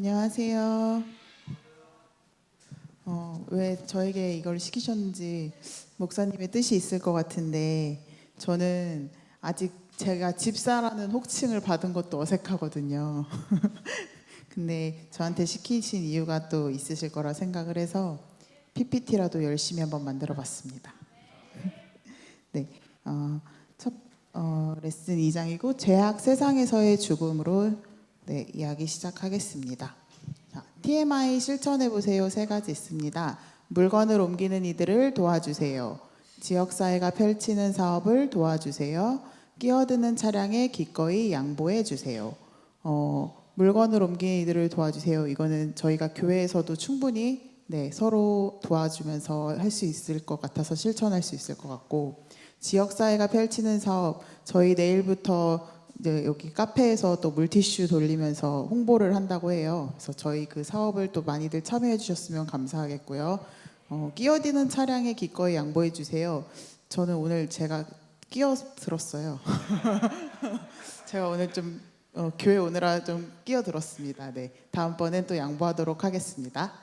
안녕하세요. 왜 저에게 이걸 시키셨는지 목사님의 뜻이 있을 것 같은데 저는 아직 제가 집사라는 호칭을 받은 것도 어색하거든요. 근데 저한테 시키신 이유가 또 있으실 거라 생각을 해서 PPT라도 열심히 한번 만들어 봤습니다. 네, 첫 레슨 2장이고 죄악 세상에서의 죽음으로 이야기 시작하겠습니다. 자, TMI 실천해보세요. 3가지 있습니다. 물건을 옮기는 이들을 도와주세요. 지역사회가 펼치는 사업을 도와주세요. 끼어드는 차량에 기꺼이 양보해주세요. 물건을 옮기는 이들을 도와주세요. 이거는 저희가 교회에서도 충분히 서로 도와주면서 할 수 있을 것 같아서 실천할 수 있을 것 같고, 지역사회가 펼치는 사업, 저희 내일부터 이제 여기 카페에서 또 물티슈 돌리면서 홍보를 한다고 해요. 그래서 저희 그 사업을 또 많이들 참여해 주셨으면 감사하겠고요. 끼어드는 차량에 기꺼이 양보해 주세요. 저는 오늘 제가 끼어들었어요. 제가 오늘 좀 교회 오느라 좀 끼어들었습니다. 네, 다음번엔 또 양보하도록 하겠습니다.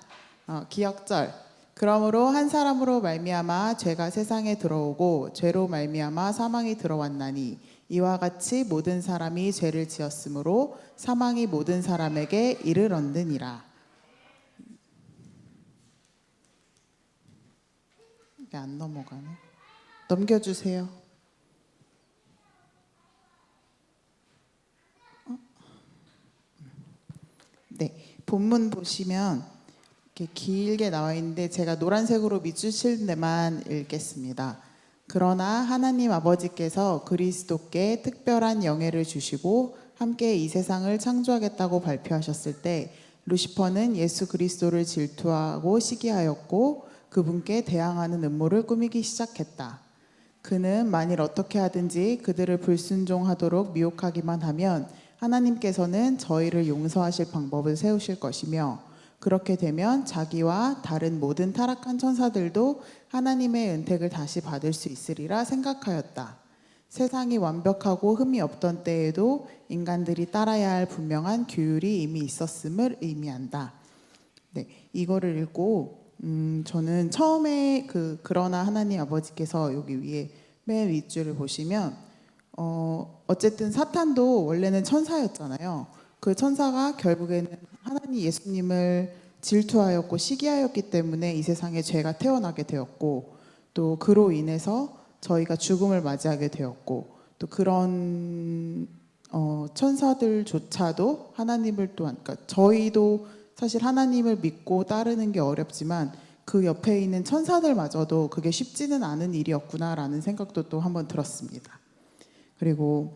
기억절. 그러므로 한 사람으로 말미암아 죄가 세상에 들어오고 죄로 말미암아 사망이 들어왔나니 이와 같이 모든 사람이 죄를 지었으므로 사망이 모든 사람에게 이르렀느니라. 이게 안 넘어가네. 넘겨주세요. 네, 본문 보시면 이렇게 길게 나와 있는데 제가 노란색으로 밑줄 데만 읽겠습니다. 그러나 하나님 아버지께서 그리스도께 특별한 영예를 주시고 함께 이 세상을 창조하겠다고 발표하셨을 때 루시퍼는 예수 그리스도를 질투하고 시기하였고 그분께 대항하는 음모를 꾸미기 시작했다. 그는 만일 어떻게 하든지 그들을 불순종하도록 미혹하기만 하면 하나님께서는 저희를 용서하실 방법을 세우실 것이며, 그렇게 되면 자기와 다른 모든 타락한 천사들도 하나님의 은택을 다시 받을 수 있으리라 생각하였다. 세상이 완벽하고 흠이 없던 때에도 인간들이 따라야 할 분명한 규율이 이미 있었음을 의미한다. 네, 이거를 읽고 저는 처음에 그러나 하나님 아버지께서 여기 위에 맨 윗줄을 보시면 어쨌든 사탄도 원래는 천사였잖아요. 그 천사가 결국에는 하나님 예수님을 질투하였고 시기하였기 때문에 이 세상에 죄가 태어나게 되었고, 또 그로 인해서 저희가 죽음을 맞이하게 되었고, 또 그런 천사들조차도 하나님을 또한, 그러니까 저희도 사실 하나님을 믿고 따르는 게 어렵지만 그 옆에 있는 천사들마저도 그게 쉽지는 않은 일이었구나라는 생각도 또 한번 들었습니다. 그리고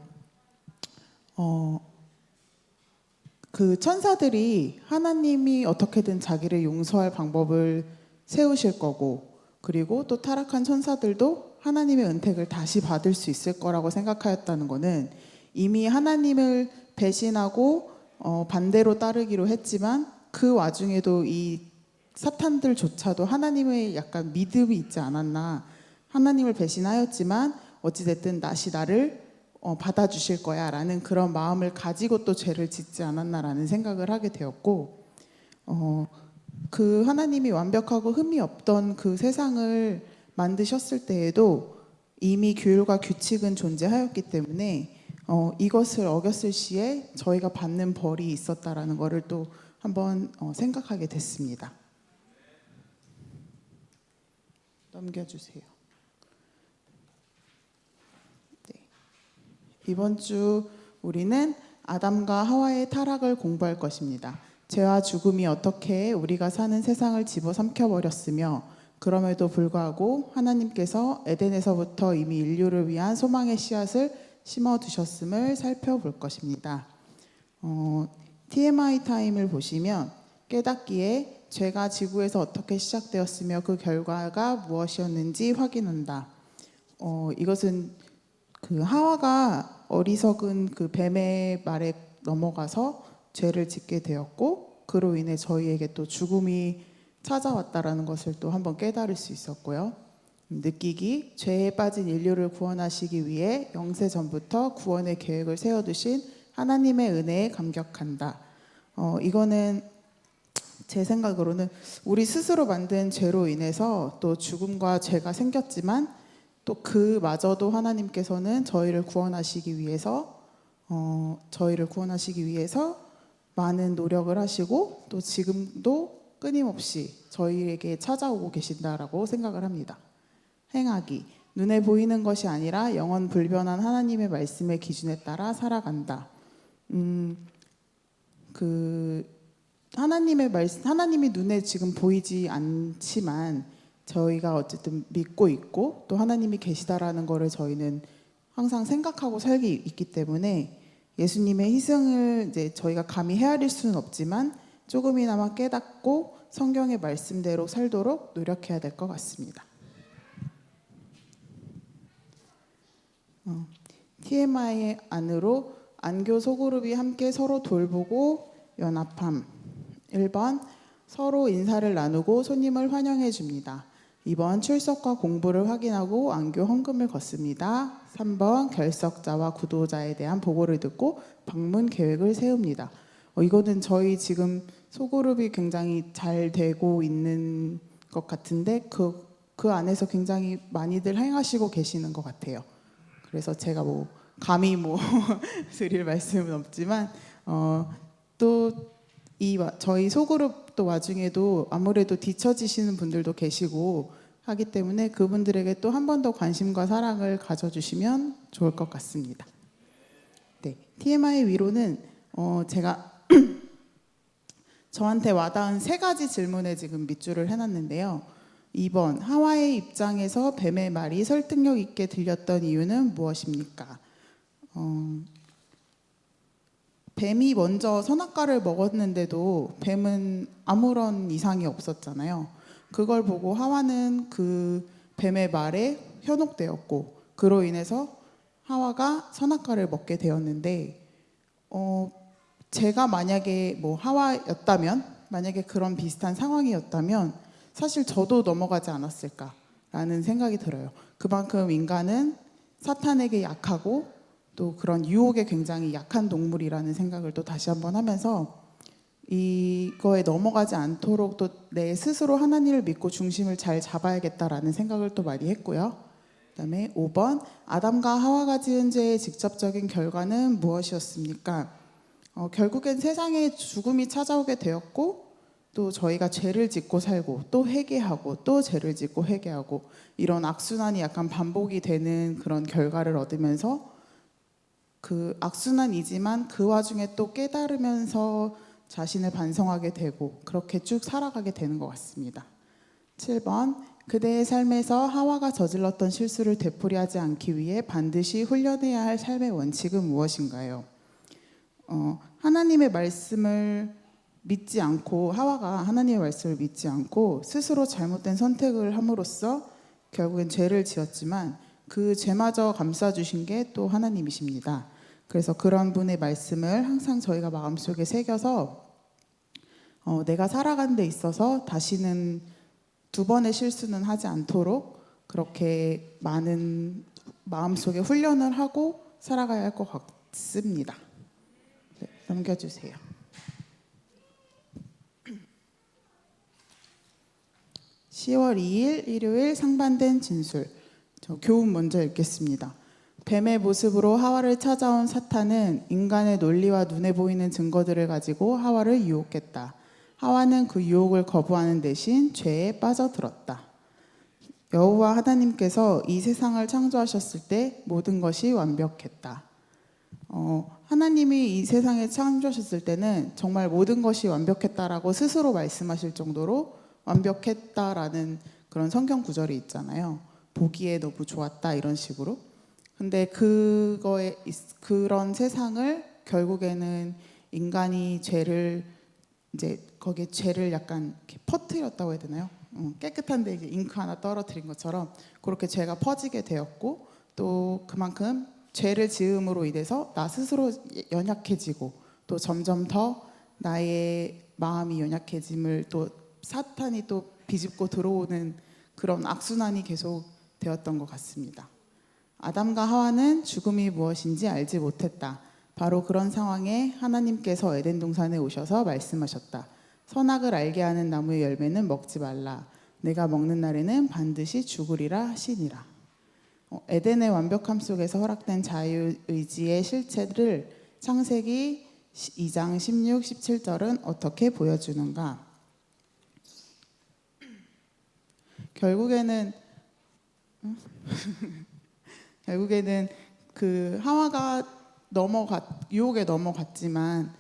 그 천사들이 하나님이 어떻게든 자기를 용서할 방법을 세우실 거고, 그리고 또 타락한 천사들도 하나님의 은택을 다시 받을 수 있을 거라고 생각하였다는 것은 이미 하나님을 배신하고 반대로 따르기로 했지만 그 와중에도 이 사탄들조차도 하나님의 약간 믿음이 있지 않았나. 하나님을 배신하였지만 어찌됐든 다시 나를 받아주실 거야 라는 그런 마음을 가지고 또 죄를 짓지 않았나라는 생각을 하게 되었고, 그 하나님이 완벽하고 흠이 없던 그 세상을 만드셨을 때에도 이미 규율과 규칙은 존재하였기 때문에 이것을 어겼을 시에 저희가 받는 벌이 있었다라는 것을 또 한번 생각하게 됐습니다. 넘겨주세요. 네. 이번 주 우리는 아담과 하와의 타락을 공부할 것입니다. 죄와 죽음이 어떻게 우리가 사는 세상을 집어삼켜 버렸으며, 그럼에도 불구하고 하나님께서 에덴에서부터 이미 인류를 위한 소망의 씨앗을 심어두셨음을 살펴볼 것입니다. TMI 타임을 보시면 깨닫기에 죄가 지구에서 어떻게 시작되었으며 그 결과가 무엇이었는지 확인한다. 이것은 그 하와가 어리석은 그 뱀의 말에 넘어가서 죄를 짓게 되었고, 그로 인해 저희에게 또 죽음이 찾아왔다라는 것을 또 한번 깨달을 수 있었고요. 느끼기, 죄에 빠진 인류를 구원하시기 위해 영세 전부터 구원의 계획을 세워두신 하나님의 은혜에 감격한다. 이거는 제 생각으로는 우리 스스로 만든 죄로 인해서 또 죽음과 죄가 생겼지만 또 그마저도 하나님께서는 저희를 구원하시기 위해서 많은 노력을 하시고 또 지금도 끊임없이 저희에게 찾아오고 계신다라고 생각을 합니다. 행하기, 눈에 보이는 것이 아니라 영원 불변한 하나님의 말씀의 기준에 따라 살아간다. 하나님이 눈에 지금 보이지 않지만 저희가 어쨌든 믿고 있고 또 하나님이 계시다라는 거를 저희는 항상 생각하고 살기 있기 때문에 예수님의 희생을 이제 저희가 감히 헤아릴 수는 없지만 조금이나마 깨닫고 성경의 말씀대로 살도록 노력해야 될 것 같습니다. TMI 안으로 안교 소그룹이 함께 서로 돌보고 연합함. 1번 서로 인사를 나누고 손님을 환영해 줍니다. 2번 출석과 공부를 확인하고 안교 헌금을 걷습니다. 3번 결석자와 구도자에 대한 보고를 듣고 방문 계획을 세웁니다. 이거는 저희 지금 소그룹이 굉장히 잘 되고 있는 것 같은데 그 안에서 굉장히 많이들 행하시고 계시는 것 같아요. 그래서 제가 감히 드릴 말씀은 없지만 또 저희 소그룹도 와중에도 아무래도 뒤처지시는 분들도 계시고 하기 때문에 그분들에게 또 한 번 더 관심과 사랑을 가져주시면 좋을 것 같습니다. 네, TMI 위로는 제가 저한테 와닿은 3가지 질문에 지금 밑줄을 해놨는데요. 2번 하와의 입장에서 뱀의 말이 설득력 있게 들렸던 이유는 무엇입니까? 뱀이 먼저 선악과를 먹었는데도 뱀은 아무런 이상이 없었잖아요. 그걸 보고 하와는 그 뱀의 말에 현혹되었고 그로 인해서 하와가 선악과를 먹게 되었는데 제가 만약에 하와였다면 만약에 그런 비슷한 상황이었다면 사실 저도 넘어가지 않았을까라는 생각이 들어요. 그만큼 인간은 사탄에게 약하고 또 그런 유혹에 굉장히 약한 동물이라는 생각을 또 다시 한번 하면서 이거에 넘어가지 않도록 또 내 스스로 하나님을 믿고 중심을 잘 잡아야겠다라는 생각을 또 많이 했고요. 그다음에 5번 아담과 하와가 지은 죄의 직접적인 결과는 무엇이었습니까? 결국엔 세상에 죽음이 찾아오게 되었고 또 저희가 죄를 짓고 살고 또 회개하고 또 죄를 짓고 회개하고 이런 악순환이 약간 반복이 되는 그런 결과를 얻으면서 그 악순환이지만 그 와중에 또 깨달으면서 자신을 반성하게 되고 그렇게 쭉 살아가게 되는 것 같습니다. 7번 그대의 삶에서 하와가 저질렀던 실수를 되풀이하지 않기 위해 반드시 훈련해야 할 삶의 원칙은 무엇인가요? 하나님의 말씀을 믿지 않고 하와가 하나님의 말씀을 믿지 않고 스스로 잘못된 선택을 함으로써 결국엔 죄를 지었지만 그 죄마저 감싸주신 게 또 하나님이십니다. 그래서 그런 분의 말씀을 항상 저희가 마음속에 새겨서 내가 살아가는 데 있어서 다시는 2번의 실수는 하지 않도록 그렇게 많은 마음속에 훈련을 하고 살아가야 할 것 같습니다. 네, 넘겨주세요. 10월 2일 일요일 상반된 진술. 저 교훈 먼저 읽겠습니다. 뱀의 모습으로 하와를 찾아온 사탄은 인간의 논리와 눈에 보이는 증거들을 가지고 하와를 유혹했다. 하와는 그 유혹을 거부하는 대신 죄에 빠져들었다. 여호와 하나님께서 이 세상을 창조하셨을 때 모든 것이 완벽했다. 하나님이 이 세상을 창조하셨을 때는 정말 모든 것이 완벽했다라고 스스로 말씀하실 정도로 완벽했다라는 그런 성경 구절이 있잖아요. 보기에 너무 좋았다 이런 식으로. 근데 그런 세상을 결국에는 인간이 죄를 이제 거기에 죄를 약간 이렇게 퍼뜨렸다고 해야 되나요? 깨끗한데 이제 잉크 하나 떨어뜨린 것처럼 그렇게 죄가 퍼지게 되었고 또 그만큼 죄를 지음으로 인해서 나 스스로 연약해지고 또 점점 더 나의 마음이 연약해짐을 또 사탄이 또 비집고 들어오는 그런 악순환이 계속 되었던 것 같습니다. 아담과 하와는 죽음이 무엇인지 알지 못했다. 바로 그런 상황에 하나님께서 에덴 동산에 오셔서 말씀하셨다. 선악을 알게 하는 나무의 열매는 먹지 말라. 내가 먹는 날에는 반드시 죽으리라 하시니라. 에덴의 완벽함 속에서 허락된 자유의지의 실체를 창세기 2장 16, 17절은 어떻게 보여주는가? 결국에는 그 하와가 유혹에 넘어갔지만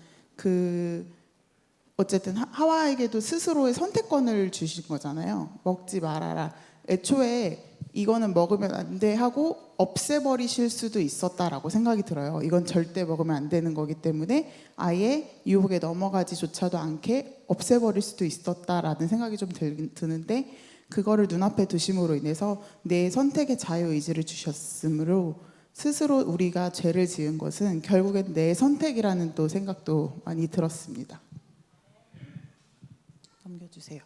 어쨌든 하와에게도 스스로의 선택권을 주신 거잖아요. 먹지 말아라. 애초에 이거는 먹으면 안 돼 하고 없애버리실 수도 있었다라고 생각이 들어요. 이건 절대 먹으면 안 되는 거기 때문에 아예 유혹에 넘어가지조차도 않게 없애버릴 수도 있었다라는 생각이 좀 드는데, 그거를 눈앞에 두심으로 인해서 내 선택의 자유의지를 주셨으므로 스스로 우리가 죄를 지은 것은 결국엔 내 선택이라는 또 생각도 많이 들었습니다. 넘겨주세요.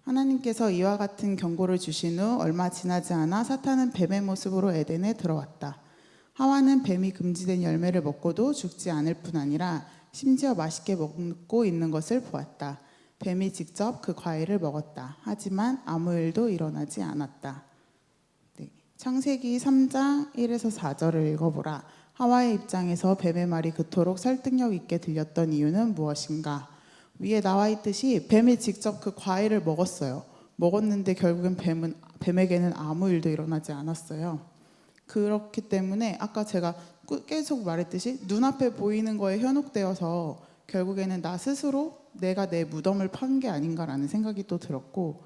하나님께서 이와 같은 경고를 주신 후 얼마 지나지 않아 사탄은 뱀의 모습으로 에덴에 들어왔다. 하와는 뱀이 금지된 열매를 먹고도 죽지 않을 뿐 아니라 심지어 맛있게 먹고 있는 것을 보았다. 뱀이 직접 그 과일을 먹었다. 하지만 아무 일도 일어나지 않았다. 창세기 3장 1에서 4절을 읽어보라. 하와의 입장에서 뱀의 말이 그토록 설득력 있게 들렸던 이유는 무엇인가? 위에 나와 있듯이 뱀이 직접 그 과일을 먹었어요. 먹었는데 결국엔 뱀에게는 아무 일도 일어나지 않았어요. 그렇기 때문에 아까 제가 계속 말했듯이 눈앞에 보이는 거에 현혹되어서 결국에는 나 스스로 내가 내 무덤을 판 게 아닌가라는 생각이 또 들었고,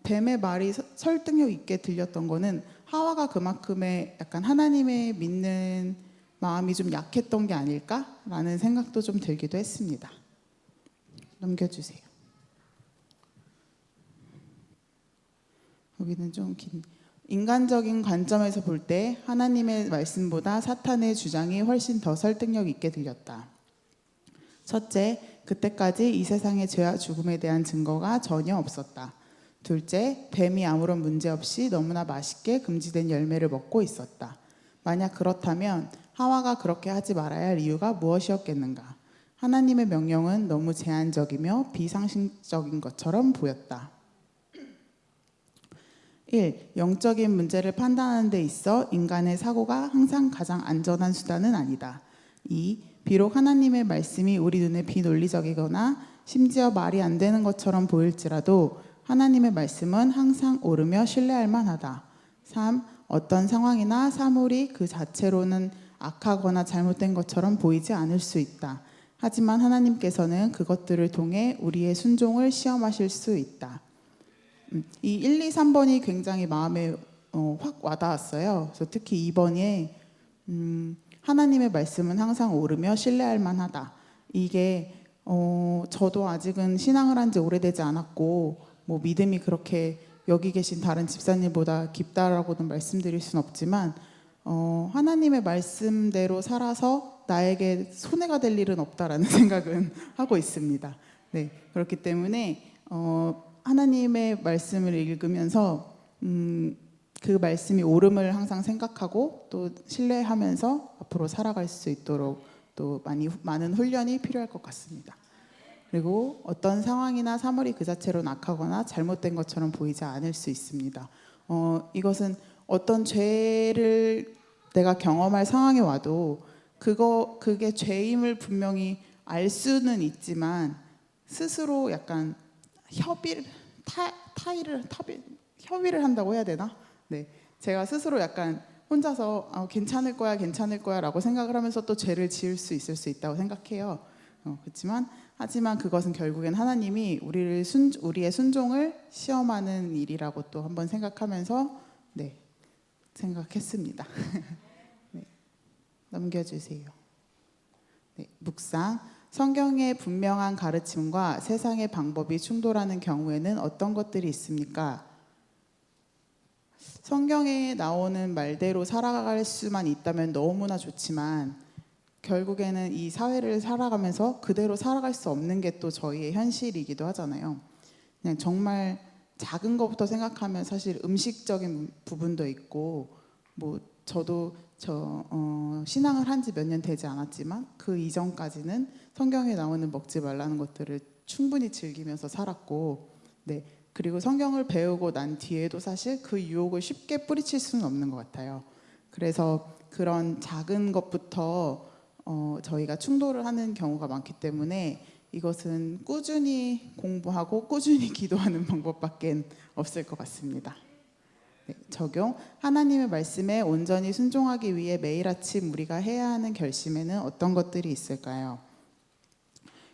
뱀의 말이 설득력 있게 들렸던 거는 하와가 그만큼의 약간 하나님의 믿는 마음이 좀 약했던 게 아닐까라는 생각도 좀 들기도 했습니다. 넘겨주세요. 여기는 좀 긴. 인간적인 관점에서 볼 때 하나님의 말씀보다 사탄의 주장이 훨씬 더 설득력 있게 들렸다. 첫째, 그때까지 이 세상의 죄와 죽음에 대한 증거가 전혀 없었다. 둘째, 뱀이 아무런 문제 없이 너무나 맛있게 금지된 열매를 먹고 있었다. 만약 그렇다면 하와가 그렇게 하지 말아야 할 이유가 무엇이었겠는가? 하나님의 명령은 너무 제한적이며 비상식적인 것처럼 보였다. 1. 영적인 문제를 판단하는 데 있어 인간의 사고가 항상 가장 안전한 수단은 아니다. 2. 비록 하나님의 말씀이 우리 눈에 비논리적이거나 심지어 말이 안 되는 것처럼 보일지라도 하나님의 말씀은 항상 옳으며 신뢰할 만하다. 3. 어떤 상황이나 사물이 그 자체로는 악하거나 잘못된 것처럼 보이지 않을 수 있다. 하지만 하나님께서는 그것들을 통해 우리의 순종을 시험하실 수 있다. 이 1, 2, 3번이 굉장히 마음에 확 와닿았어요. 그래서 특히 2번에 하나님의 말씀은 항상 옳으며 신뢰할 만하다. 이게 저도 아직은 신앙을 한 지 오래되지 않았고 뭐 믿음이 그렇게 여기 계신 다른 집사님보다 깊다라고는 말씀드릴 수는 없지만 하나님의 말씀대로 살아서 나에게 손해가 될 일은 없다라는 생각은 하고 있습니다. 네, 그렇기 때문에 하나님의 말씀을 읽으면서 그 말씀이 옳음을 항상 생각하고 또 신뢰하면서 앞으로 살아갈 수 있도록 또 많은 훈련이 필요할 것 같습니다. 그리고 어떤 상황이나 사물이 그 자체로는 악하거나 잘못된 것처럼 보이지 않을 수 있습니다. 이것은 어떤 죄를 내가 경험할 상황에 와도 그게 죄임을 분명히 알 수는 있지만 스스로 약간 협의를 한다고 해야 되나? 네, 제가 스스로 약간 혼자서 괜찮을 거야라고 생각을 하면서 또 죄를 지을 수 있을 수 있다고 생각해요. 하지만 그것은 결국엔 하나님이 우리의 순종을 시험하는 일이라고 또 한번 생각하면서 생각했습니다. 네, 넘겨주세요. 네, 묵상. 성경의 분명한 가르침과 세상의 방법이 충돌하는 경우에는 어떤 것들이 있습니까? 성경에 나오는 말대로 살아갈 수만 있다면 너무나 좋지만 결국에는 이 사회를 살아가면서 그대로 살아갈 수 없는 게 또 저희의 현실이기도 하잖아요. 그냥 정말 작은 것부터 생각하면 사실 음식적인 부분도 있고 뭐 저도 신앙을 한 지 몇 년 되지 않았지만 그 이전까지는 성경에 나오는 먹지 말라는 것들을 충분히 즐기면서 살았고, 네. 그리고 성경을 배우고 난 뒤에도 사실 그 유혹을 쉽게 뿌리칠 수는 없는 것 같아요. 그래서 그런 작은 것부터 저희가 충돌을 하는 경우가 많기 때문에 이것은 꾸준히 공부하고 꾸준히 기도하는 방법밖에 없을 것 같습니다. 네, 적용. 하나님의 말씀에 온전히 순종하기 위해 매일 아침 우리가 해야 하는 결심에는 어떤 것들이 있을까요?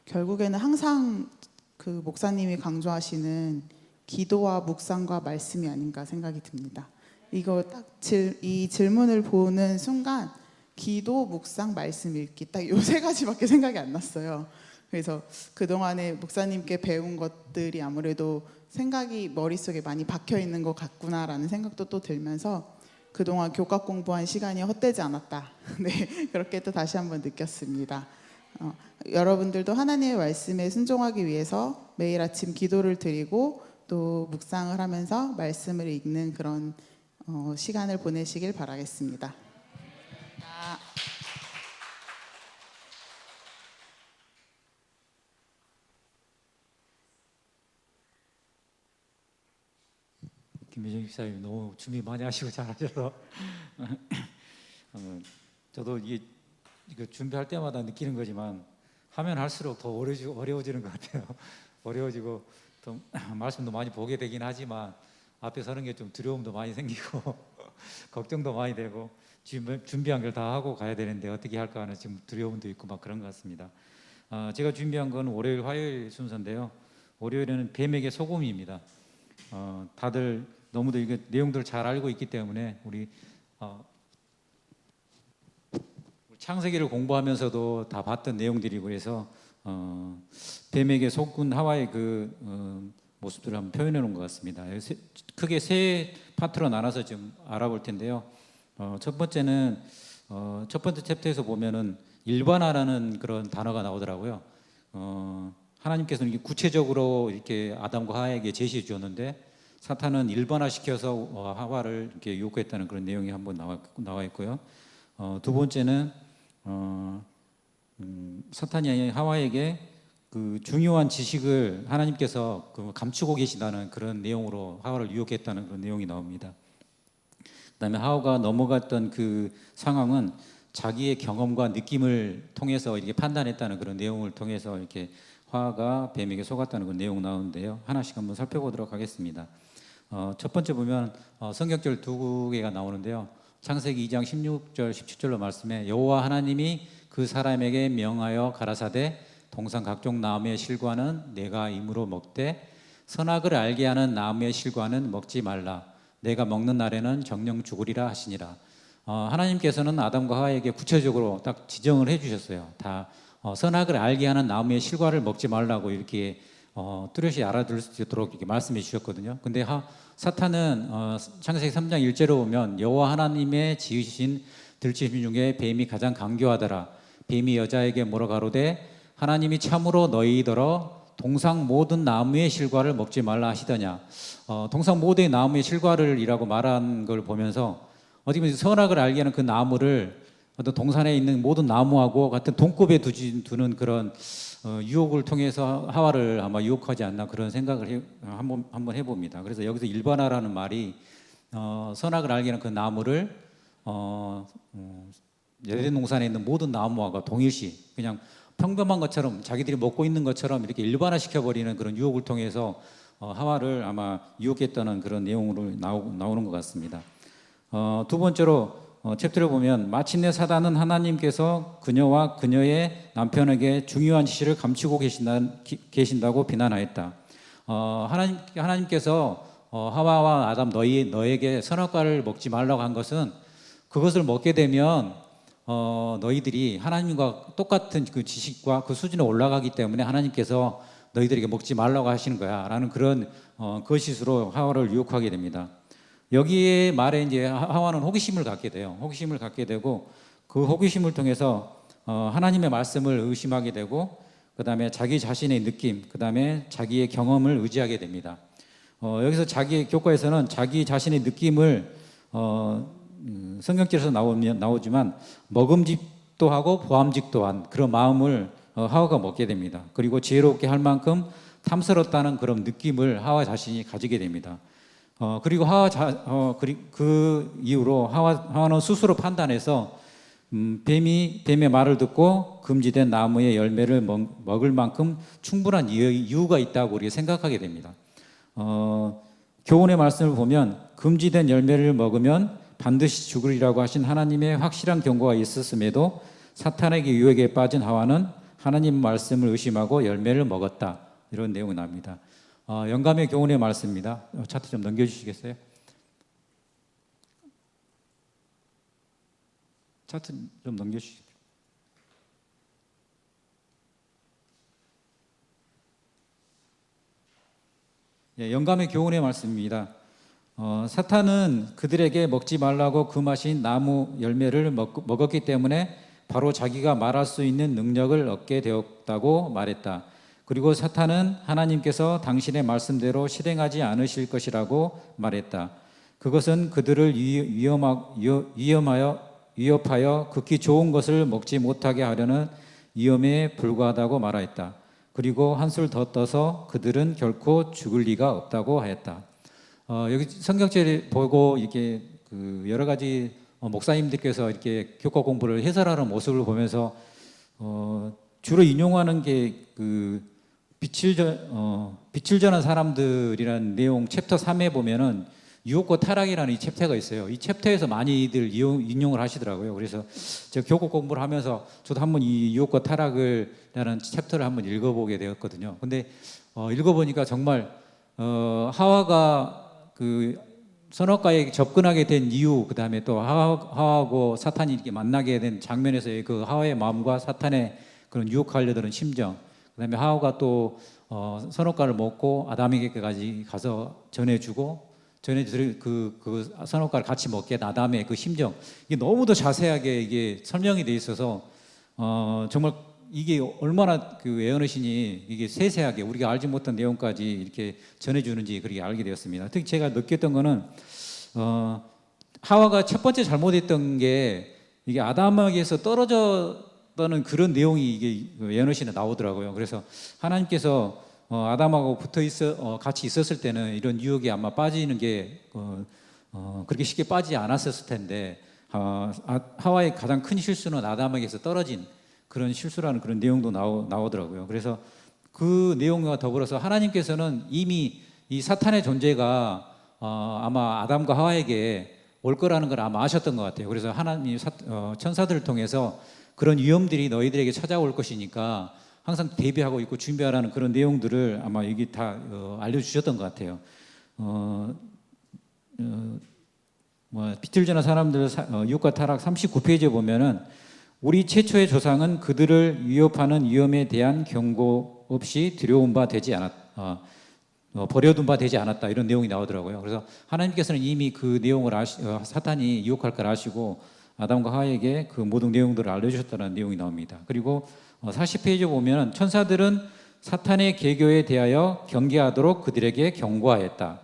결국에는 항상 그 목사님이 강조하시는 기도와 묵상과 말씀이 아닌가 생각이 듭니다. 이거 딱 이 질문을 보는 순간 기도, 묵상, 말씀 읽기 딱 요 세 가지밖에 생각이 안 났어요. 그래서 그동안에 목사님께 배운 것들이 아무래도 생각이 머릿속에 많이 박혀 있는 것 같구나라는 생각도 또 들면서 그동안 교과 공부한 시간이 헛되지 않았다. 네, 그렇게 또 다시 한번 느꼈습니다. 여러분들도 하나님의 말씀에 순종하기 위해서 매일 아침 기도를 드리고 또 묵상을 하면서 말씀을 읽는 그런 시간을 보내시길 바라겠습니다. 김미정 집사님 너무 준비 많이 하시고 잘하셔서 저도 이거 준비할 때마다 느끼는 거지만 하면 할수록 더 어려워지는 것 같아요. 어려워지고 또 말씀도 많이 보게 되긴 하지만 앞에 서는 게 좀 두려움도 많이 생기고 걱정도 많이 되고 준비한 걸 다 하고 가야 되는데 어떻게 할까 하는 지금 두려움도 있고 막 그런 것 같습니다. 제가 준비한 건 월요일 화요일 순서인데요. 월요일에는 뱀에게 소금입니다. 다들 너무도 이게 내용들을 잘 알고 있기 때문에 우리 창세기를 공부하면서도 다 봤던 내용들이고 그래서 뱀에게 속군 하와의 그 모습들을 한번 표현해 놓은 것 같습니다. 크게 세 파트로 나눠서 좀 알아볼 텐데요. 첫 번째는 첫 번째 챕터에서 보면은 일반화라는 그런 단어가 나오더라고요. 하나님께서는 이게 구체적으로 이렇게 아담과 하와에게 제시해 주었는데 사탄은 일반화시켜서 하와를 이렇게 유혹했다는 그런 내용이 한번 나와 있고요. 두 번째는 사탄이 하와에게 그 중요한 지식을 하나님께서 감추고 계시다는 그런 내용으로 하와를 유혹했다는 그런 내용이 나옵니다. 그다음에 하와가 넘어갔던 그 상황은 자기의 경험과 느낌을 통해서 이렇게 판단했다는 그런 내용을 통해서 이렇게 하와가 뱀에게 속았다는 그런 내용 나오는데요. 하나씩 한번 살펴보도록 하겠습니다. 첫 번째 보면 성경절 두 개가 나오는데요. 창세기 2장 16절 17절로 말씀에 여호와 하나님이 그 사람에게 명하여 가라사대 동산 각종 나무의 실과는 내가 임으로 먹되 선악을 알게 하는 나무의 실과는 먹지 말라. 내가 먹는 날에는 정령 죽으리라 하시니라. 하나님께서는 아담과 하와에게 구체적으로 딱 지정을 해주셨어요. 다 선악을 알게 하는 나무의 실과를 먹지 말라고 이렇게 뚜렷이 알아들을 수 있도록 이렇게 말씀해 주셨거든요. 근데 사탄은 창세기 3장 1절에 보면 여호와 하나님의 지으신 들짐승 중에 뱀이 가장 강교하더라. 뱀이 여자에게 뭐라 가로되 하나님이 참으로 너희더러 동상 모든 나무의 실과를 먹지 말라 하시더냐. 동상 모든 나무의 실과를이라고 말한 걸 보면서 어떻게 보면 선악을 알게 하는 그 나무를 어떤 동산에 있는 모든 나무하고 같은 동급에 두는 그런 유혹을 통해서 하와를 아마 유혹하지 않나 그런 생각을 한번 해봅니다. 그래서 여기서 일반화라는 말이 선악을 알게 하는 그 나무를 에덴 동산에 있는 모든 나무와 동일시 그냥 평범한 것처럼 자기들이 먹고 있는 것처럼 이렇게 일반화시켜버리는 그런 유혹을 통해서 하와를 아마 유혹했다는 그런 내용으로 나오는 것 같습니다. 두 번째로 챕터를 보면 마침내 사단은 하나님께서 그녀와 그녀의 남편에게 중요한 지시를 감추고 계신다고 비난하였다. 하나님께서 하와와 아담 너에게 선악과를 먹지 말라고 한 것은 그것을 먹게 되면 너희들이 하나님과 똑같은 그 지식과 그 수준에 올라가기 때문에 하나님께서 너희들에게 먹지 말라고 하시는 거야 라는 그런 거짓으로 하와를 유혹하게 됩니다. 여기에 말에 이제 하와는 호기심을 갖게 돼요. 호기심을 갖게 되고 그 호기심을 통해서 하나님의 말씀을 의심하게 되고 그 다음에 자기 자신의 느낌, 그 다음에 자기의 경험을 의지하게 됩니다. 여기서 교과에서는 자기 자신의 느낌을 성경책에서 나오지만 먹음직도 하고 보암직도 한 그런 마음을 하와가 먹게 됩니다. 그리고 지혜롭게 할 만큼 탐스럽다는 그런 느낌을 하와 자신이 가지게 됩니다. 그리고 그 이후로 하와는 스스로 판단해서 뱀의 말을 듣고 금지된 나무의 열매를 먹을 만큼 충분한 이유가 있다고 우리가 생각하게 됩니다. 교훈의 말씀을 보면 금지된 열매를 먹으면 반드시 죽으리라고 하신 하나님의 확실한 경고가 있었음에도 사탄에게 유혹에 빠진 하와는 하나님 말씀을 의심하고 열매를 먹었다. 이런 내용이 나옵니다. 영감의 교훈의 말씀입니다. 차트 좀 넘겨주시겠어요? 차트 좀 넘겨주시죠. 예, 영감의 교훈의 말씀입니다. 사탄은 그들에게 먹지 말라고 금하신 나무 열매를 먹었기 때문에 바로 자기가 말할 수 있는 능력을 얻게 되었다고 말했다. 그리고 사탄은 하나님께서 당신의 말씀대로 실행하지 않으실 것이라고 말했다. 그것은 그들을 위협하여 극히 좋은 것을 먹지 못하게 하려는 위험에 불과하다고 말하였다. 그리고 한술 더 떠서 그들은 결코 죽을 리가 없다고 하였다. 여기 성경책을 보고 이렇게 여러 가지 목사님들께서 이렇게 교과 공부를 해설하는 모습을 보면서 주로 인용하는 게 빛을 전한 사람들이라는 내용 챕터 3에 보면은 유혹과 타락이라는 이 챕터가 있어요. 이 챕터에서 많이들 인용을 하시더라고요. 그래서 제가 교과 공부를 하면서 저도 한번 이 유혹과 타락을라는 챕터를 한번 읽어보게 되었거든요. 근데 읽어보니까 정말 하와가 선악과에 접근하게 된 이유, 그 다음에 또 하와하고 사탄이 이렇게 만나게 된 장면에서의 그 하와의 마음과 사탄의 그런 유혹하려 드는 심정, 그 다음에 하와가 또 선악과를 먹고 아담에게까지 가서 전해주고 그 선악과를 같이 먹게 된 아담의 그 심정, 이게 너무도 자세하게 이게 설명이 돼 있어서 정말 이게 얼마나 그 예언의신이 이게 세세하게 우리가 알지 못한 내용까지 이렇게 전해주는지 그렇게 알게 되었습니다. 특히 제가 느꼈던 거는 하와가 첫 번째 잘못했던 게 이게 아담에게서 떨어졌다는 그런 내용이 이게 예언의신에 나오더라고요. 그래서 하나님께서 아담하고 같이 있었을 때는 이런 유혹에 아마 빠지는 게 그렇게 쉽게 빠지지 않았었을 텐데 하와의 가장 큰 실수는 아담에게서 떨어진 그런 실수라는 그런 내용도 나오더라고요. 그래서 그 내용과 더불어서 하나님께서는 이미 이 사탄의 존재가 아마 아담과 하와에게 올 거라는 걸 아마 아셨던 것 같아요. 그래서 하나님 천사들을 통해서 그런 위험들이 너희들에게 찾아올 것이니까 항상 대비하고 있고 준비하라는 그런 내용들을 아마 여기 다 알려주셨던 것 같아요. 빛을 전한 사람들 유혹과 타락 39페이지에 보면은 우리 최초의 조상은 그들을 위협하는 위험에 대한 경고 없이 두려운 바 되지 버려둔 바 되지 않았다, 이런 내용이 나오더라고요. 그래서 하나님께서는 이미 그 내용을 사탄이 유혹할 걸 아시고 아담과 하와에게 그 모든 내용들을 알려주셨다는 내용이 나옵니다. 그리고 40페이지에 보면 천사들은 사탄의 계교에 대하여 경계하도록 그들에게 경고하였다.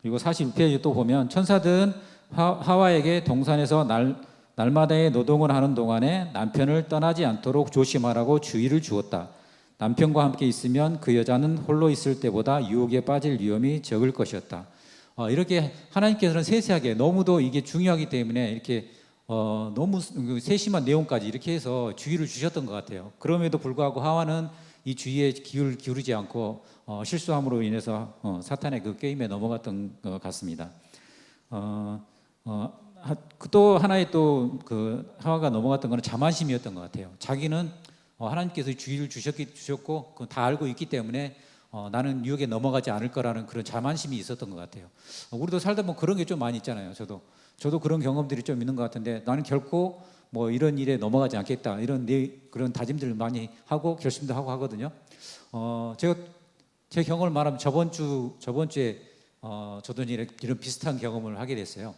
그리고 41페이지 또 보면 천사들은 하와에게 동산에서 날마다의 노동을 하는 동안에 남편을 떠나지 않도록 조심하라고 주의를 주었다. 남편과 함께 있으면 그 여자는 홀로 있을 때보다 유혹에 빠질 위험이 적을 것이었다. 이렇게 하나님께서는 세세하게, 너무도 이게 중요하기 때문에 이렇게 너무 세심한 내용까지 이렇게 해서 주의를 주셨던 것 같아요. 그럼에도 불구하고 하와는 이 주의에 기울이지 않고 실수함으로 인해서 사탄의 그 게임에 넘어갔던 것 같습니다. 또 하나의 또 그 하와가 넘어갔던 것은 자만심이었던 것 같아요. 자기는 하나님께서 주의를 주셨고 그건 다 알고 있기 때문에 나는 유혹에 넘어가지 않을 거라는 그런 자만심이 있었던 것 같아요. 우리도 살다 보면 그런 게 좀 많이 있잖아요. 저도 그런 경험들이 좀 있는 것 같은데, 나는 결코 뭐 이런 일에 넘어가지 않겠다, 이런 그런 다짐들을 많이 하고 결심도 하고 하거든요. 제가 제 경험을 말하면 저번 주에 저도 이런 비슷한 경험을 하게 됐어요.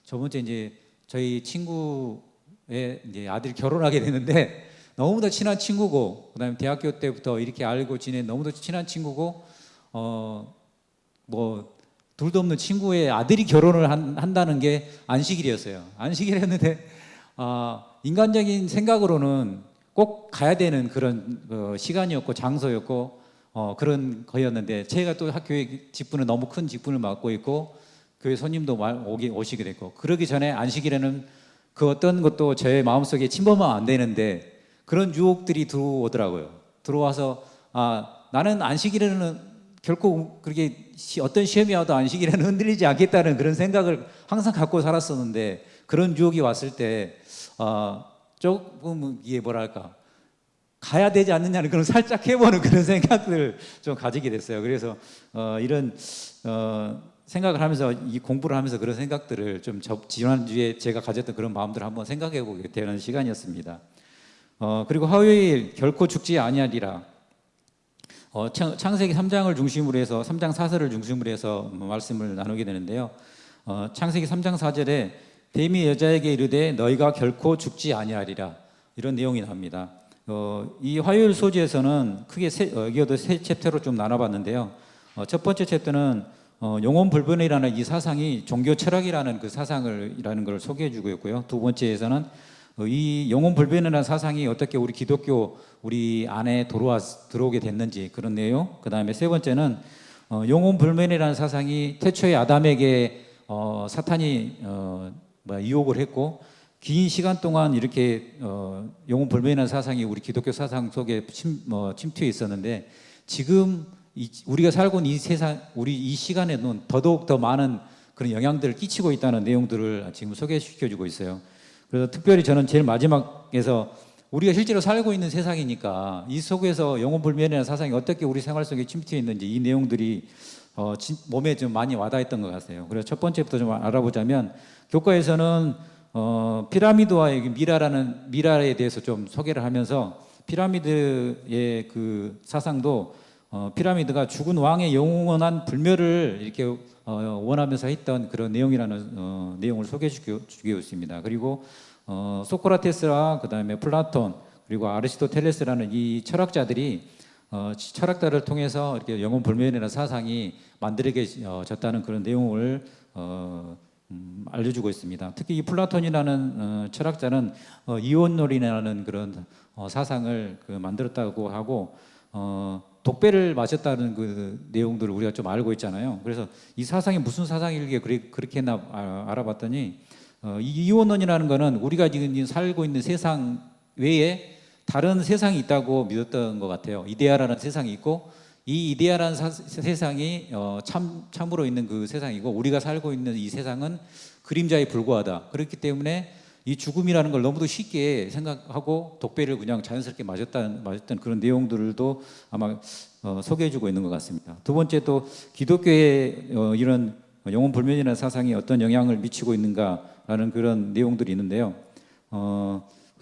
저번 주에 이제 저희 친구의 이제 아들이 결혼하게 됐는데, 너무도 친한 친구고, 그다음에 대학교 때부터 이렇게 알고 지낸 너무도 친한 친구고, 뭐 둘도 없는 친구의 아들이 결혼을 한다는 게 안식일이었어요. 안식일이었는데 인간적인 생각으로는 꼭 가야 되는 그런 시간이었고 장소였고 그런 거였는데 제가 또 학교에 직분을 너무 큰 직분을 맡고 있고 교회 손님도 오시게 됐고 그러기 전에 안식일에는 그 어떤 것도 제 마음속에 침범하면 안 되는데 그런 유혹들이 들어오더라고요. 들어와서 나는 안식일에는 결코 그렇게 어떤 시험이 와도 안식일에는 흔들리지 않겠다는 그런 생각을 항상 갖고 살았었는데 그런 유혹이 왔을 때 조금 이게 뭐랄까 가야 되지 않느냐는 그런 살짝 해보는 그런 생각들을 좀 가지게 됐어요. 그래서 이런 생각을 하면서 이 공부를 하면서 그런 생각들을 좀 지난주에 제가 가졌던 그런 마음들을 한번 생각해 보게 되는 시간이었습니다. 그리고 화요일 결코 죽지 아니하리라. 창세기 3장을 중심으로 해서 3장 4절을 중심으로 해서 말씀을 나누게 되는데요. 창세기 3장 4절에 뱀이 여자에게 이르되 너희가 결코 죽지 아니하리라 이런 내용이 나옵니다. 이 화요일 소지에서는 크게 여기도 세 챕터로 좀 나눠봤는데요. 첫 번째 챕터는 영혼 불변이라는 이 사상이 종교 철학이라는 그 사상이라는 걸 소개해주고 있고요. 두 번째에서는 이 영혼 불변이라는 사상이 어떻게 우리 기독교 우리 안에 들어오게 됐는지 그런 내용. 그 다음에 세 번째는 영혼 불변이라는 사상이 태초에 아담에게 사탄이 유혹을 했고 긴 시간 동안 이렇게 영혼 불변이라는 사상이 우리 기독교 사상 속에 침투해 있었는데 지금 우리가 살고 있는 이 세상, 우리 이 시간에는 더더욱 더 많은 그런 영향들을 끼치고 있다는 내용들을 지금 소개시켜주고 있어요. 그래서 특별히 저는 제일 마지막에서 우리가 실제로 살고 있는 세상이니까 이 속에서 영혼 불변이라는 사상이 어떻게 우리 생활 속에 침투해 있는지 이 내용들이 몸에 좀 많이 와닿았던 것 같아요. 그래서 첫 번째부터 좀 알아보자면 교과에서는 피라미드와 미라에 대해서 좀 소개를 하면서 피라미드의 그 사상도 피라미드가 죽은 왕의 영원한 불멸을 이렇게 원하면서 했던 그런 내용이라는 내용을 소개시켜 주고 있습니다. 그리고 소크라테스와 그 다음에 플라톤 그리고 아리스토텔레스라는 이 철학자들이 철학자를 통해서 이렇게 영혼 불멸이라는 사상이 만들어졌다는 그런 내용을 알려주고 있습니다. 특히 이 플라톤이라는 철학자는 이원론이라는 그런 사상을 만들었다고 하고 독배를 마셨다는 그 내용들을 우리가 좀 알고 있잖아요. 그래서 이 사상이 무슨 사상이길래 그렇게 알아봤더니 이 이원론이라는 거는 우리가 지금 살고 있는 세상 외에 다른 세상이 있다고 믿었던 것 같아요. 이데아라는 세상이 있고 이 이데아라는 세상이 참으로 있는 그 세상이고 우리가 살고 있는 이 세상은 그림자에 불과하다. 그렇기 때문에 이 죽음이라는 걸 너무도 쉽게 생각하고 독배를 그냥 자연스럽게 맞았던 그런 내용들도 아마 소개해주고 있는 것 같습니다. 두 번째 또 기독교의 이런 영혼 불면이라는 사상이 어떤 영향을 미치고 있는가라는 그런 내용들이 있는데요.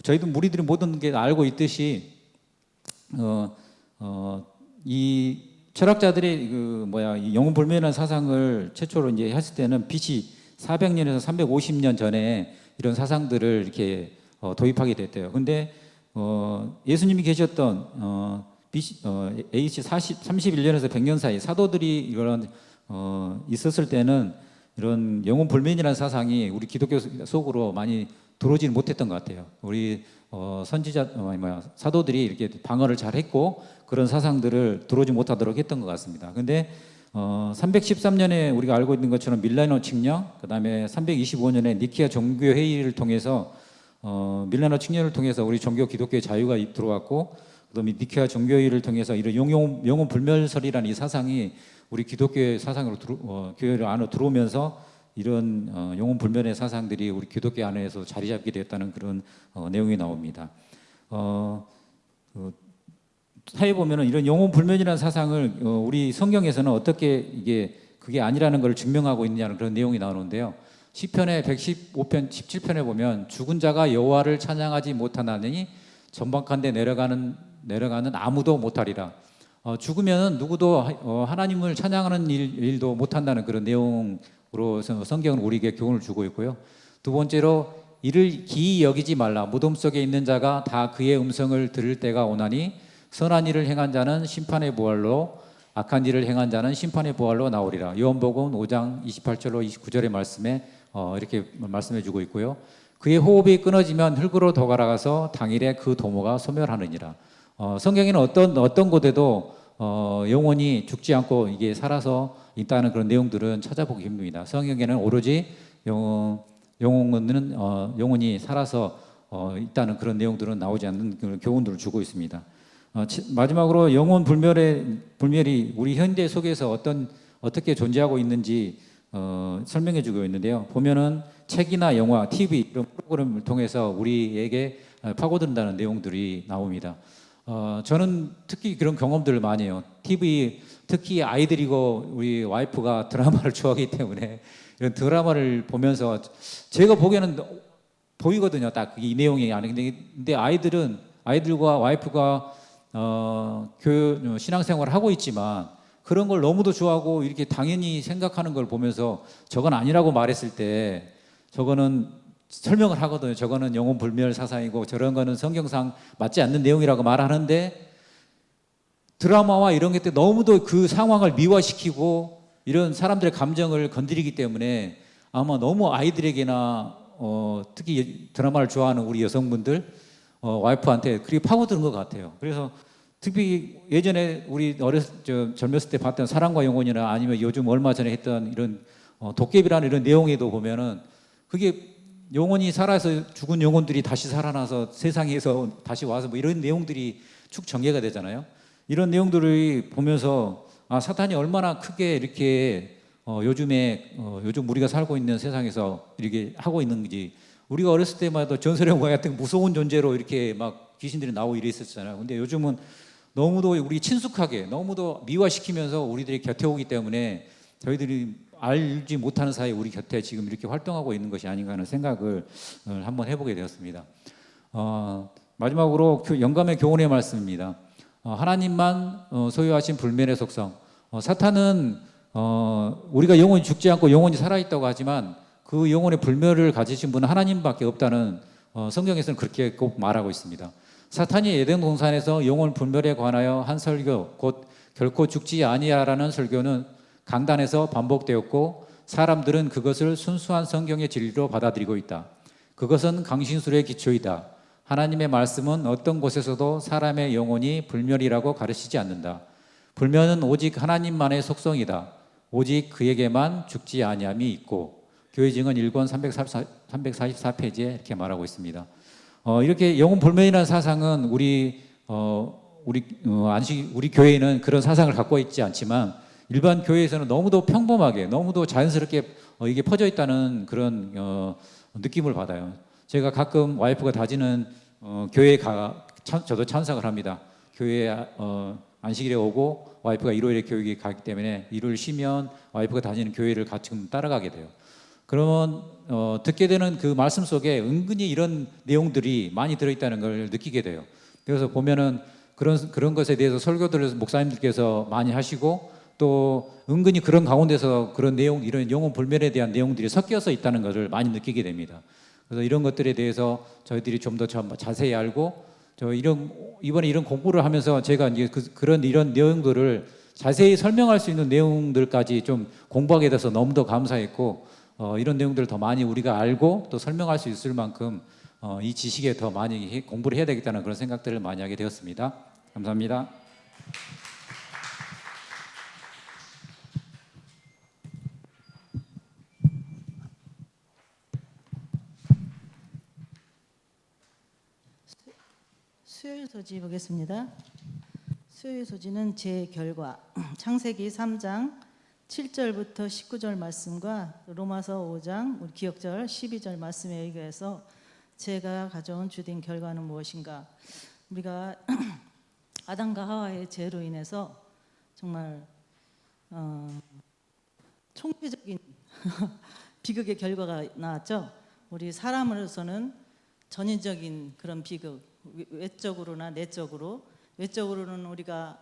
저희도 우리들이 모든 게 알고 있듯이 이 철학자들이 이 영혼 불면이라는 사상을 최초로 이제 했을 때는 BC 400년에서 350년 전에 이런 사상들을 이렇게 도입하게 됐대요. 근데 예수님이 계셨던 AD 31년에서 100년 사이 사도들이 이런 있었을 때는 이런 영혼 불면이라는 사상이 우리 기독교 속으로 많이 들어오지는 못했던 것 같아요. 우리 사도들이 이렇게 방어를 잘 했고 그런 사상들을 들어오지 못하도록 했던 것 같습니다. 근데 313년에 우리가 알고 있는 것처럼 밀라노 칙령, 그 다음에 325년에 니케아 종교 회의를 통해서 밀라노 칙령을 통해서 우리 종교 기독교의 자유가 들어왔고, 그다음에 니케아 종교 회의를 통해서 이런 영혼 불멸설이라는 이 사상이 우리 기독교의 사상으로 교회 안으로 들어오면서 이런 영혼 불멸의 사상들이 우리 기독교 안에서 자리 잡게 되었다는 그런 내용이 나옵니다. 사회 보면은 이런 영혼 불면이라는 사상을 우리 성경에서는 어떻게 그게 아니라는 걸 증명하고 있느냐는 그런 내용이 나오는데요. 시편의 115편 17편에 보면 죽은 자가 여호와를 찬양하지 못하나니 전박한데 내려가는 아무도 못하리라. 죽으면 누구도 하나님을 찬양하는 일도 못한다는 그런 내용으로 성경은 우리에게 교훈을 주고 있고요. 두 번째로 이를 기이 여기지 말라. 무덤 속에 있는 자가 다 그의 음성을 들을 때가 오나니 선한 일을 행한 자는 심판의 부활로 악한 일을 행한 자는 심판의 부활로 나오리라. 요한복음 5장 28절로 29절의 말씀에 이렇게 말씀해 주고 있고요. 그의 호흡이 끊어지면 흙으로 도갈아가서 당일에 그 도모가 소멸하느니라. 성경에는 어떤 곳에도 영혼이 죽지 않고 이게 살아서 있다는 그런 내용들은 찾아보기 힘듭니다. 성경에는 오로지 영혼이 살아서 있다는 그런 내용들은 나오지 않는 그런 교훈들을 주고 있습니다. 마지막으로 영혼 불멸이 우리 현대 속에서 어떻게 존재하고 있는지 설명해 주고 있는데요. 보면은 책이나 영화, TV 이런 프로그램을 통해서 우리에게 파고든다는 내용들이 나옵니다. 저는 특히 그런 경험들을 많이 해요. TV, 특히 아이들이고 우리 와이프가 드라마를 좋아하기 때문에 이런 드라마를 보면서 제가 보기에는 보이거든요. 딱 이 내용이 아닌데, 근데 아이들과 와이프가 신앙생활을 하고 있지만 그런 걸 너무도 좋아하고 이렇게 당연히 생각하는 걸 보면서 저건 아니라고 말했을 때 저거는 설명을 하거든요. 저거는 영혼 불멸 사상이고 저런 거는 성경상 맞지 않는 내용이라고 말하는데 드라마와 이런 게 때 너무도 그 상황을 미화시키고 이런 사람들의 감정을 건드리기 때문에 아마 너무 아이들에게나 특히 드라마를 좋아하는 우리 여성분들 와이프한테 그렇게 파고드는 것 같아요. 그래서 특히 예전에 우리 젊었을 때 봤던 사랑과 영혼이나 아니면 요즘 얼마 전에 했던 이런 도깨비라는 이런 내용에도 보면은 그게 영혼이 살아서 죽은 영혼들이 다시 살아나서 세상에서 다시 와서 뭐 이런 내용들이 축 전개가 되잖아요. 이런 내용들을 보면서 사탄이 얼마나 크게 이렇게 요즘 우리가 살고 있는 세상에서 이렇게 하고 있는지 우리가 어렸을 때만 해도 전설의 영화 같은 무서운 존재로 이렇게 막 귀신들이 나오고 이랬었잖아요. 근데 요즘은 너무도 우리 친숙하게 너무도 미화시키면서 우리들이 곁에 오기 때문에 저희들이 알지 못하는 사이에 우리 곁에 지금 이렇게 활동하고 있는 것이 아닌가 하는 생각을 한번 해보게 되었습니다. 마지막으로 영감의 교훈의 말씀입니다. 하나님만 소유하신 불멸의 속성. 사탄은 우리가 영혼이 죽지 않고 영혼이 살아있다고 하지만 그 영혼의 불멸을 가지신 분은 하나님밖에 없다는 성경에서는 그렇게 꼭 말하고 있습니다. 사탄이 에덴 동산에서 영혼 불멸에 관하여 한 설교, 곧 결코 죽지 아니하라는 설교는 강단에서 반복되었고 사람들은 그것을 순수한 성경의 진리로 받아들이고 있다. 그것은 강신술의 기초이다. 하나님의 말씀은 어떤 곳에서도 사람의 영혼이 불멸이라고 가르치지 않는다. 불멸은 오직 하나님만의 속성이다. 오직 그에게만 죽지 아니함이 있고 교회증은 1권 344페이지에 이렇게 말하고 있습니다. 이렇게 영혼 불멸이라는 사상은 우리 교회에는 그런 사상을 갖고 있지 않지만 일반 교회에서는 너무도 평범하게 너무도 자연스럽게 이게 퍼져 있다는 그런 느낌을 받아요. 제가 가끔 와이프가 다니는 교회에 저도 참석을 합니다. 교회에 안식일에 오고 와이프가 일요일에 교육에 가기 때문에 일요일 쉬면 와이프가 다니는 교회를 같이 따라가게 돼요. 그러면 듣게 되는 그 말씀 속에 은근히 이런 내용들이 많이 들어있다는 걸 느끼게 돼요. 그래서 보면은 그런 것에 대해서 설교들을 목사님들께서 많이 하시고 또 은근히 그런 가운데서 그런 내용, 이런 영혼 불멸에 대한 내용들이 섞여서 있다는 것을 많이 느끼게 됩니다. 그래서 이런 것들에 대해서 저희들이 좀 더 자세히 알고 이번에 이런 공부를 하면서 제가 이제 이런 내용들을 자세히 설명할 수 있는 내용들까지 좀 공부하게 돼서 너무 더 감사했고 이런 내용들을 더 많이 우리가 알고 또 설명할 수 있을 만큼 이 지식에 더 많이 공부를 해야 되겠다는 그런 생각들을 많이 하게 되었습니다. 감사합니다. 수요일 소지 보겠습니다. 수요일 소지는 제 결과 창세기 3장 7절부터 19절 말씀과 로마서 5장 우리 기억절 12절 말씀에 의거해서 제가 가져온 주된 결과는 무엇인가? 우리가 아담과 하와의 죄로 인해서 정말 총체적인 비극의 결과가 나왔죠. 우리 사람으로서는 전인적인 그런 비극, 외적으로나 내적으로. 외적으로는 우리가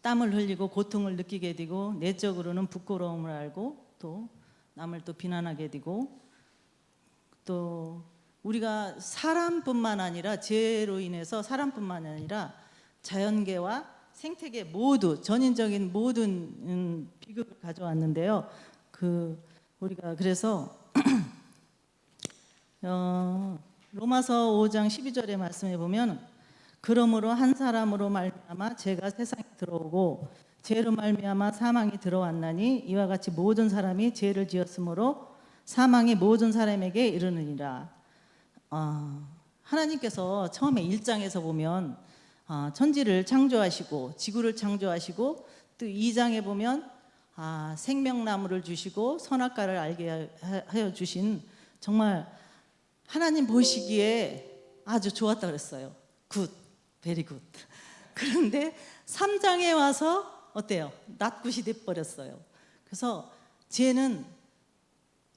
땀을 흘리고 고통을 느끼게 되고, 내적으로는 부끄러움을 알고 또 남을 또 비난하게 되고, 또 우리가 사람뿐만 아니라 죄로 인해서 사람뿐만 아니라 자연계와 생태계 모두 전인적인 모든 비극을 가져왔는데요. 우리가 그래서 로마서 5장 12절의 말씀에 보면 그러므로 한 사람으로 말미암아 죄가 세상에 들어오고 죄로 말미암아 사망이 들어왔나니 이와 같이 모든 사람이 죄를 지었으므로 사망이 모든 사람에게 이르느니라. 하나님께서 처음에 1장에서 보면 천지를 창조하시고 지구를 창조하시고 또 2장에 보면 생명나무를 주시고 선악과를 알게 하여 주신 정말 하나님 보시기에 아주 좋았다 그랬어요. 굿, 베리 굿. 그런데 3장에 와서 어때요? 낫굿이 돼버렸어요. 그래서 죄는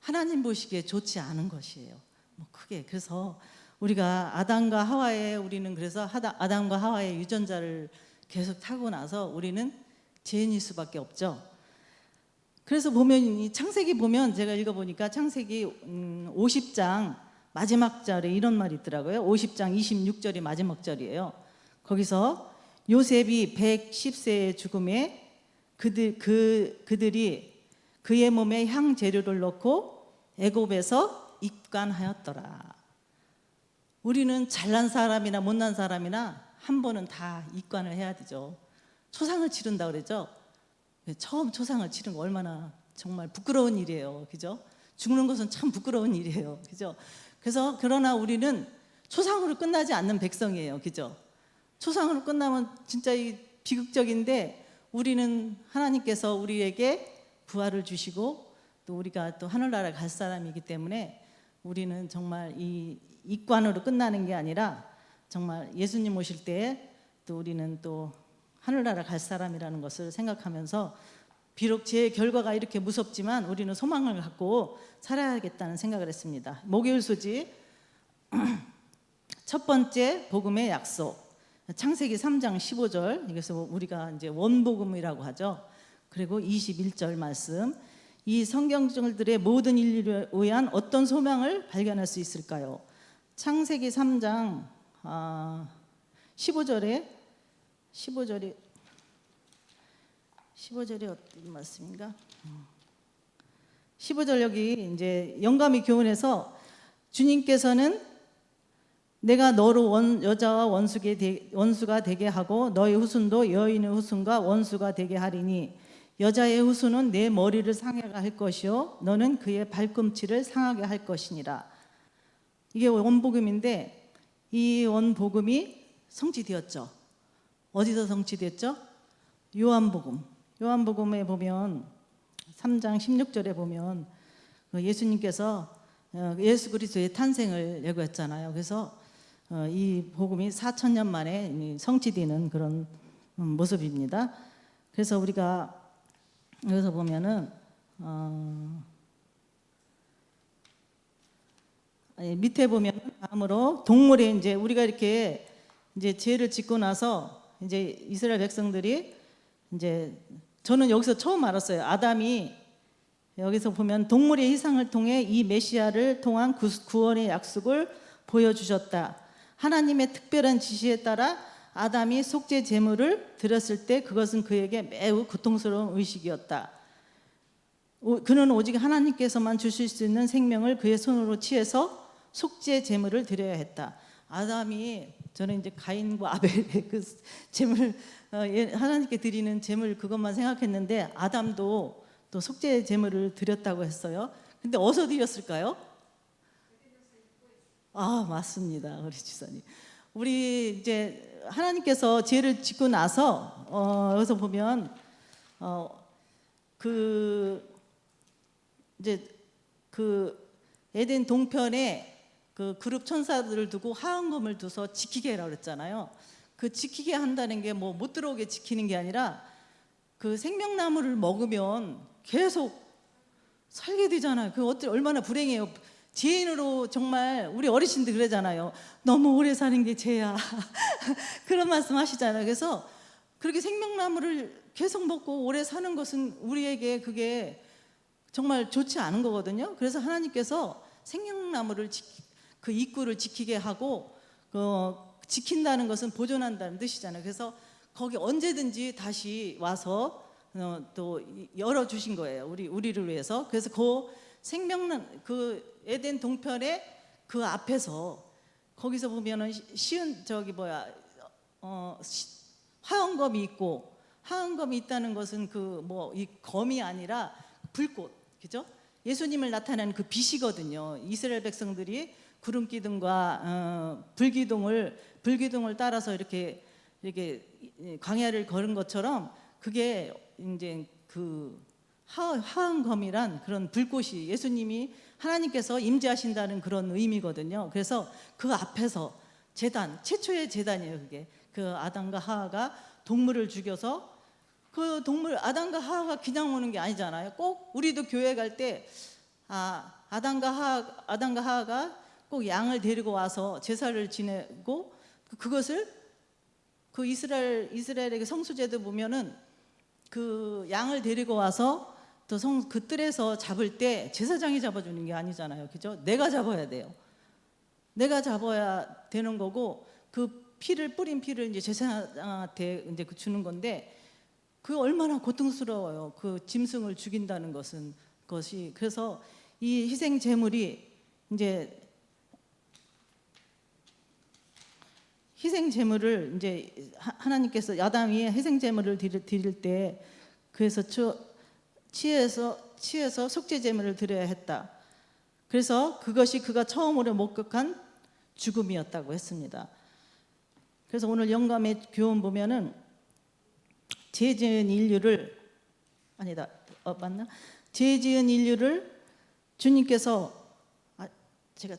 하나님 보시기에 좋지 않은 것이에요. 크게. 그래서 우리가 아담과 하와의 우리는 그래서 아담과 하와의 유전자를 계속 타고 나서 우리는 죄인일 수밖에 없죠. 그래서 보면 이 창세기 보면 제가 읽어보니까 창세기 50장 마지막 절에 이런 말이 있더라고요. 50장 26절이 마지막 절이에요. 거기서 요셉이 110세의 죽음에 그들이 그의 몸에 향 재료를 넣고 애굽에서 입관하였더라. 우리는 잘난 사람이나 못난 사람이나 한 번은 다 입관을 해야 되죠. 초상을 치른다 그러죠. 처음 초상을 치른 거 얼마나 정말 부끄러운 일이에요. 그죠? 죽는 것은 참 부끄러운 일이에요. 그죠? 그래서 그러나 우리는 초상으로 끝나지 않는 백성이에요. 그죠? 초상으로 끝나면 진짜 이 비극적인데 우리는 하나님께서 우리에게 부활을 주시고 또 우리가 또 하늘나라 갈 사람이기 때문에 우리는 정말 이 입관으로 끝나는 게 아니라 정말 예수님 오실 때 또 우리는 또 하늘나라 갈 사람이라는 것을 생각하면서 비록 제 결과가 이렇게 무섭지만 우리는 소망을 갖고 살아야겠다는 생각을 했습니다. 목요일 소지 첫 번째 복음의 약속 창세기 3장 15절 이것을 우리가 이제 원복음이라고 하죠. 그리고 21절 말씀 이 성경들의 모든 인류를 위한 어떤 소망을 발견할 수 있을까요? 창세기 3장 15절이 어떤 말씀인가? 15절 여기 이제 영감이 교훈에서 주님께서는 내가 너로 여자와 원수가 되게 하고 너의 후손도 여인의 후손과 원수가 되게 하리니 여자의 후손은 내 머리를 상하게 할 것이요 너는 그의 발꿈치를 상하게 할 것이니라. 이게 원복음인데 이 원복음이 성취되었죠. 어디서 성취됐죠? 요한복음에 보면 3장 16절에 보면 예수님께서 예수 그리스도의 탄생을 예고했잖아요. 그래서 이 복음이 4,000년 만에 성취되는 그런 모습입니다. 그래서 우리가 여기서 보면은 밑에 보면 다음으로 동물의 이제 우리가 이렇게 이제 죄를 짓고 나서 이제 이스라엘 백성들이 이제 저는 여기서 처음 알았어요. 아담이 여기서 보면 동물의 희생을 통해 이 메시아를 통한 구원의 약속을 보여주셨다. 하나님의 특별한 지시에 따라 아담이 속죄 제물을 드렸을 때 그것은 그에게 매우 고통스러운 의식이었다. 그는 오직 하나님께서만 주실 수 있는 생명을 그의 손으로 취해서 속죄 제물을 드려야 했다. 아담이 저는 이제 가인과 아벨의 그 제물 하나님께 드리는 제물 그것만 생각했는데 아담도 또 속죄 제물을 드렸다고 했어요. 근데 어디서 드렸을까요? 맞습니다. 우리 지사님. 우리 이제 하나님께서 죄를 짓고 나서 여기서 보면 이제 에덴 동편에 그 그룹 천사들을 두고 화음금을 두서 지키게 하라고 그랬잖아요. 그 지키게 한다는 게 뭐 못 들어오게 지키는 게 아니라 그 생명나무를 먹으면 계속 살게 되잖아요. 그 얼마나 불행해요. 죄인으로 정말 우리 어르신들 그러잖아요. 너무 오래 사는 게 죄야. 그런 말씀 하시잖아요. 그래서 그렇게 생명나무를 계속 먹고 오래 사는 것은 우리에게 그게 정말 좋지 않은 거거든요. 그래서 하나님께서 생명나무를 그 입구를 지키게 하고 지킨다는 것은 보존한다는 뜻이잖아요. 그래서 거기 언제든지 다시 와서 또 열어 주신 거예요. 우리를 위해서. 그래서 그 생명난 그 에덴 동편의 그 앞에서 거기서 보면은 쉬운 저기 뭐야 화엄검이 있고, 화엄검이 있다는 것은 그 뭐 이 검이 아니라 불꽃, 그죠? 예수님을 나타내는 그 빛이거든요. 이스라엘 백성들이 구름 기둥과 불기둥을 따라서 이렇게 광야를 걸은 것처럼 그게 이제 그 화엄검이란 그런 불꽃이 예수님이 하나님께서 임재하신다는 그런 의미거든요. 그래서 그 앞에서 최초의 제단이에요. 그게 그 아담과 하와가 동물을 죽여서 그 동물 아담과 하와가 그냥 오는 게 아니잖아요. 꼭 우리도 교회 갈 때 아담과 하와가 꼭 양을 데리고 와서 제사를 지내고 그것을 그 이스라엘의 성수제도 보면은 그 양을 데리고 와서 또 그 뜰에서 잡을 때 제사장이 잡아주는 게 아니잖아요, 그죠? 내가 잡아야 돼요. 내가 잡아야 되는 거고 그 뿌린 피를 이제 제사장한테 이제 주는 건데 그 얼마나 고통스러워요. 그 짐승을 죽인다는 것이 그래서 이 희생 제물이 이제 희생 제물을 이제 하나님께서 아담이 희생 제물을 드릴 때 그래서 치에서 속죄 제물을 드려야 했다. 그래서 그것이 그가 처음으로 목격한 죽음이었다고 했습니다. 그래서 오늘 영감의 교훈 보면은 죄 지은 인류를 주님께서 제가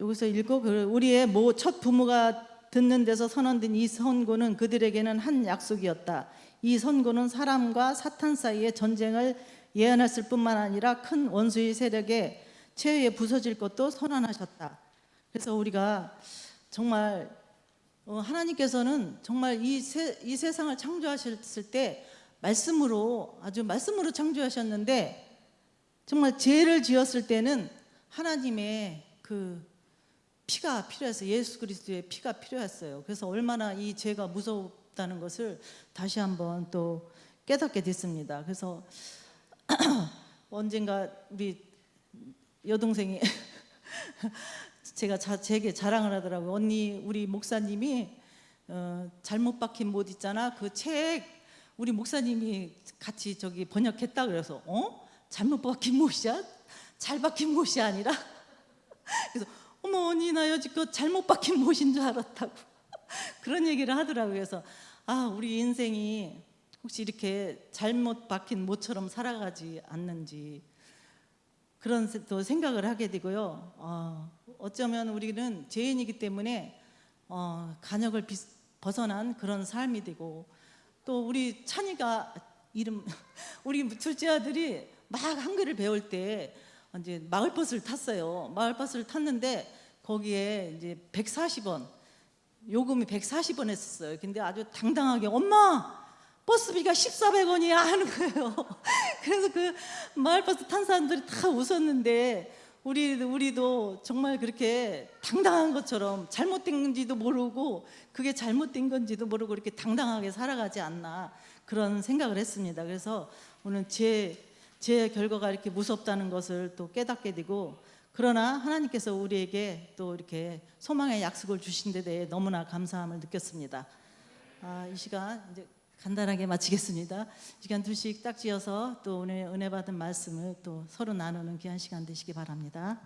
여기서 읽고 우리의 첫 부모가 듣는 데서 선언된 이 선고는 그들에게는 한 약속이었다. 이 선고는 사람과 사탄 사이의 전쟁을 예언했을 뿐만 아니라 큰 원수의 세력에 최후에 부서질 것도 선언하셨다. 그래서 우리가 정말 하나님께서는 정말 이 세상을 창조하셨을 때 말씀으로 창조하셨는데 정말 죄를 지었을 때는 하나님의 그 피가 필요했어요. 예수 그리스도의 피가 필요했어요. 그래서 얼마나 이 죄가 무섭다는 것을 다시 한번 또 깨닫게 됐습니다. 그래서 언젠가 우리 여동생이 제게 자랑을 하더라고요. 언니, 우리 목사님이 잘못 박힌 못 있잖아. 그 책 우리 목사님이 같이 저기 번역했다. 그래서 잘못 박힌 못이야? 잘 박힌 못이 아니라? 그래서 어머 언니, 나 여지껏 잘못 박힌 못인 줄 알았다고 그런 얘기를 하더라고요. 그래서 우리 인생이 혹시 이렇게 잘못 박힌 못처럼 살아가지 않는지 그런 또 생각을 하게 되고요. 어쩌면 우리는 죄인이기 때문에 간역을 벗어난 그런 삶이 되고, 또 우리 찬이가 우리 둘째 아들이 막 한글을 배울 때 이제 마을버스를 탔어요. 마을버스를 탔는데 거기에 이제 140원 요금이 140원 했었어요. 근데 아주 당당하게 엄마 버스비가 1,400원이야 하는 거예요. 그래서 그 마을버스 탄 사람들이 다 웃었는데 우리도 정말 그렇게 당당한 것처럼 잘못된 건지도 모르고 그게 잘못된 건지도 모르고 이렇게 당당하게 살아가지 않나 그런 생각을 했습니다. 그래서 오늘 제 결과가 이렇게 무섭다는 것을 또 깨닫게 되고, 그러나 하나님께서 우리에게 또 이렇게 소망의 약속을 주신 데 대해 너무나 감사함을 느꼈습니다. 이 시간 이제 간단하게 마치겠습니다. 시간 2씩 딱 지어서 또 오늘 은혜 받은 말씀을 또 서로 나누는 귀한 시간 되시기 바랍니다.